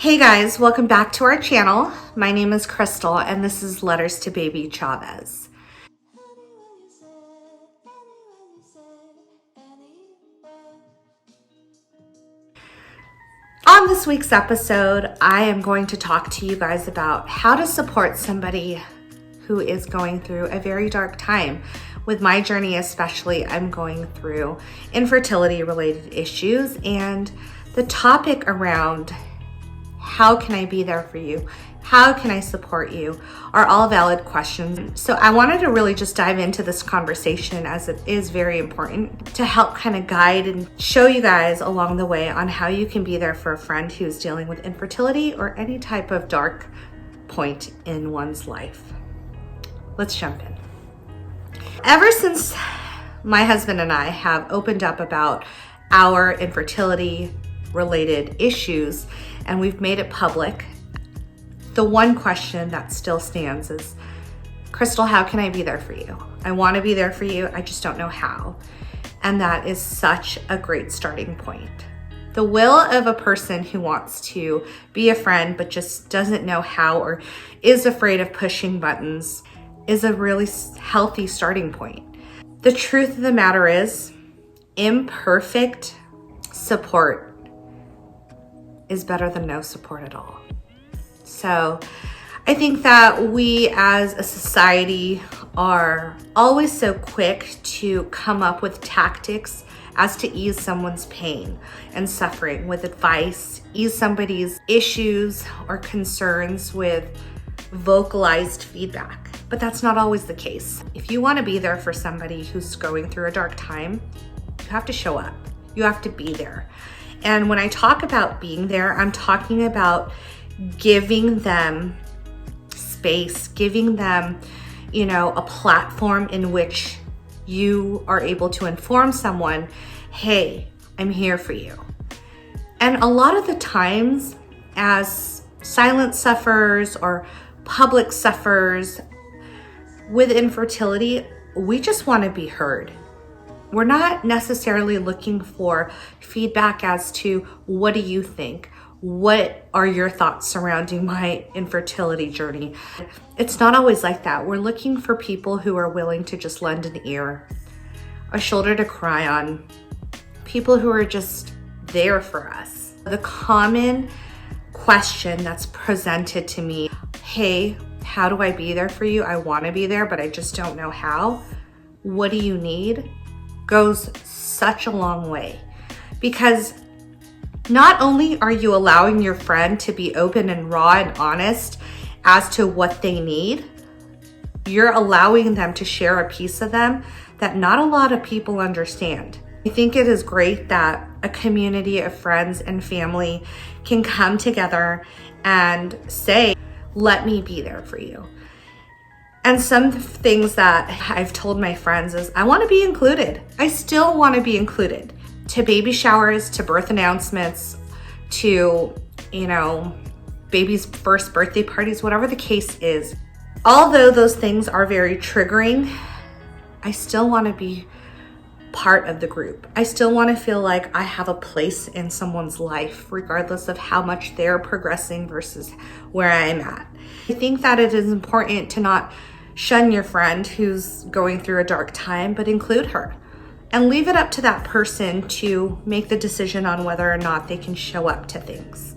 Hey guys, welcome back to our channel. My name is Crystal and this is Letters to Baby Chavez. On this week's episode, I am going to talk to you guys about how to support somebody who is going through a very dark time. With my journey especially, I'm going through infertility related issues, and the topic around how can I be there for you? How can I support you? Are all valid questions. So I wanted to really just dive into this conversation, as it is very important, to help kind of guide and show you guys along the way on how you can be there for a friend who's dealing with infertility or any type of dark point in one's life. Let's jump in. Ever since my husband and I have opened up about our infertility related issues and we've made it public, the one question that still stands is, Crystal, how can I be there for you? I want to be there for you. I just don't know how. And that is such a great starting point. The will of a person who wants to be a friend but just doesn't know how or is afraid of pushing buttons is a really healthy starting point. The truth of the matter is, imperfect support is better than no support at all. So I think that we as a society are always so quick to come up with tactics as to ease someone's pain and suffering with advice, ease somebody's issues or concerns with vocalized feedback. But that's not always the case. If you want to be there for somebody who's going through a dark time, you have to show up. You have to be there. And when I talk about being there, I'm talking about giving them space, giving them, a platform in which you are able to inform someone, hey, I'm here for you. And a lot of the times, as silent sufferers or public sufferers with infertility, we just want to be heard. We're not necessarily looking for feedback as to, what do you think? What are your thoughts surrounding my infertility journey? It's not always like that. We're looking for people who are willing to just lend an ear, a shoulder to cry on, people who are just there for us. The common question that's presented to me, hey, how do I be there for you? I want to be there, but I just don't know how. What do you need? Goes such a long way, because not only are you allowing your friend to be open and raw and honest as to what they need, you're allowing them to share a piece of them that not a lot of people understand. I think it is great that a community of friends and family can come together and say, let me be there for you. And some things that I've told my friends is, I want to be included. I still want to be included. To baby showers, to birth announcements, to, baby's first birthday parties, whatever the case is. Although those things are very triggering, I still want to be part of the group. I still want to feel like I have a place in someone's life, regardless of how much they're progressing versus where I'm at. I think that it is important to not shun your friend who's going through a dark time, but include her and leave it up to that person to make the decision on whether or not they can show up to things.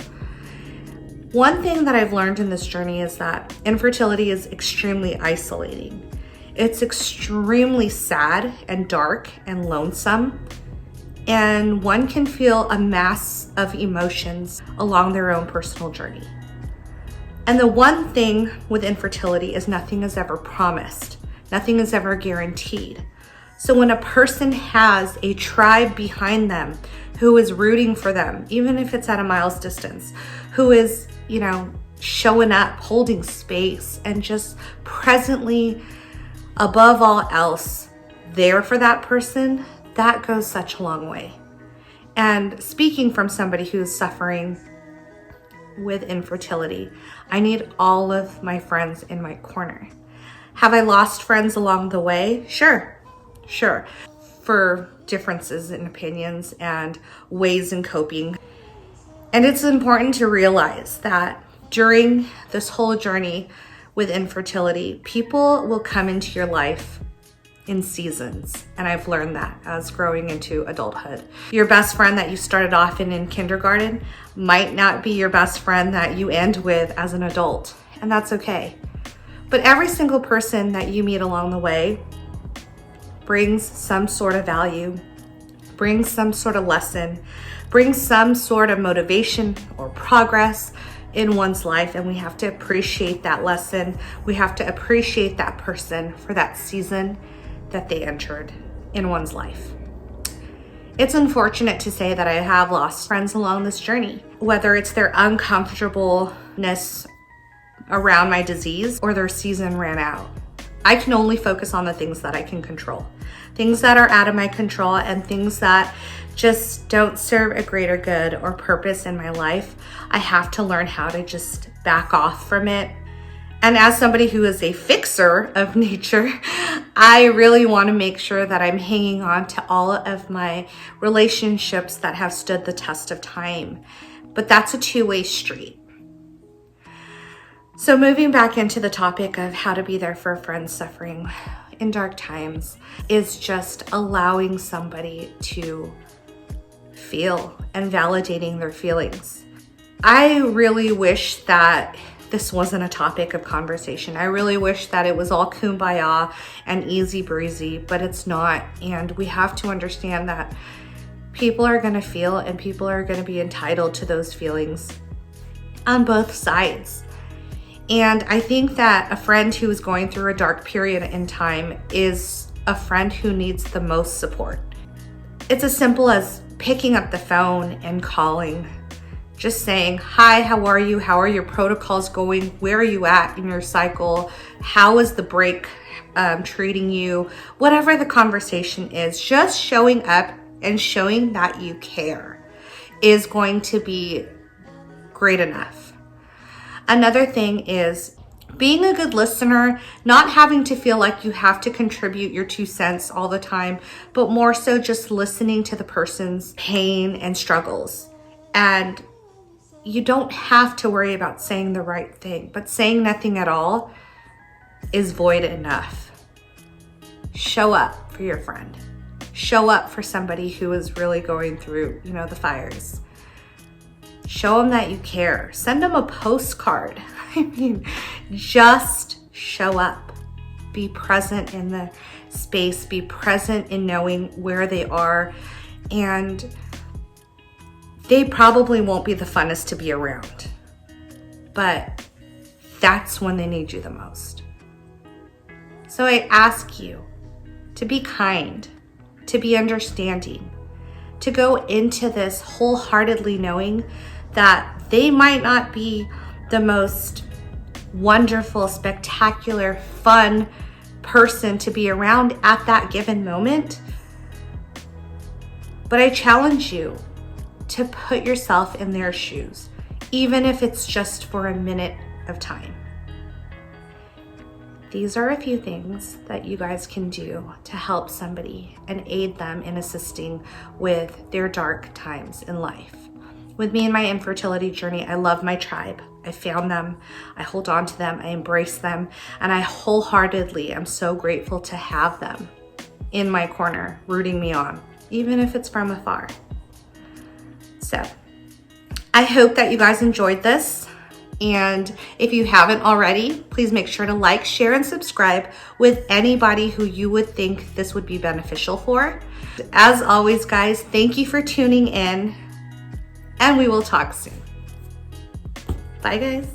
One thing that I've learned in this journey is that infertility is extremely isolating. It's extremely sad and dark and lonesome, and one can feel a mass of emotions along their own personal journey. And the one thing with infertility is nothing is ever promised. Nothing is ever guaranteed. So when a person has a tribe behind them who is rooting for them, even if it's at a mile's distance, who is, showing up, holding space, and just presently, above all else, there for that person, that goes such a long way. And speaking from somebody who's suffering with infertility, I need all of my friends in my corner. Have I lost friends along the way? Sure. For differences in opinions and ways in coping. And it's important to realize that during this whole journey with infertility, people will come into your life in seasons. And I've learned that as growing into adulthood. Your best friend that you started off in kindergarten might not be your best friend that you end with as an adult, and that's okay. But every single person that you meet along the way brings some sort of value, brings some sort of lesson, brings some sort of motivation or progress in one's life, and we have to appreciate that lesson. We have to appreciate that person for that season that they entered in one's life. It's unfortunate to say that I have lost friends along this journey, whether it's their uncomfortableness around my disease or their season ran out. I can only focus on the things that I can control. Things that are out of my control and things that just don't serve a greater good or purpose in my life, I have to learn how to just back off from it. And as somebody who is a fixer of nature, I really want to make sure that I'm hanging on to all of my relationships that have stood the test of time. But that's a two-way street. So moving back into the topic of how to be there for friends suffering in dark times is just allowing somebody to feel and validating their feelings. I really wish that this wasn't a topic of conversation. I really wish that it was all kumbaya and easy breezy, but it's not. And we have to understand that people are going to feel and people are going to be entitled to those feelings on both sides. And I think that a friend who is going through a dark period in time is a friend who needs the most support. It's as simple as picking up the phone and calling. Just saying, hi, how are you? How are your protocols going? Where are you at in your cycle? How is the break treating you? Whatever the conversation is, just showing up and showing that you care is going to be great enough. Another thing is being a good listener, not having to feel like you have to contribute your 2 cents all the time, but more so just listening to the person's pain and struggles. And you don't have to worry about saying the right thing, but saying nothing at all is void enough. Show up for your friend. Show up for somebody who is really going through, the fires. Show them that you care. Send them a postcard. Just show up. Be present in the space. Be present in knowing where they are. And they probably won't be the funnest to be around, but that's when they need you the most. So I ask you to be kind, to be understanding, to go into this wholeheartedly knowing that they might not be the most wonderful, spectacular, fun person to be around at that given moment, but I challenge you to put yourself in their shoes, even if it's just for a minute of time. These are a few things that you guys can do to help somebody and aid them in assisting with their dark times in life. With me in my infertility journey, I love my tribe. I found them, I hold on to them, I embrace them, and I wholeheartedly am so grateful to have them in my corner, rooting me on, even if it's from afar. So I hope that you guys enjoyed this. And if you haven't already, please make sure to like, share, and subscribe with anybody who you would think this would be beneficial for. As always, guys, thank you for tuning in, and we will talk soon. Bye, guys.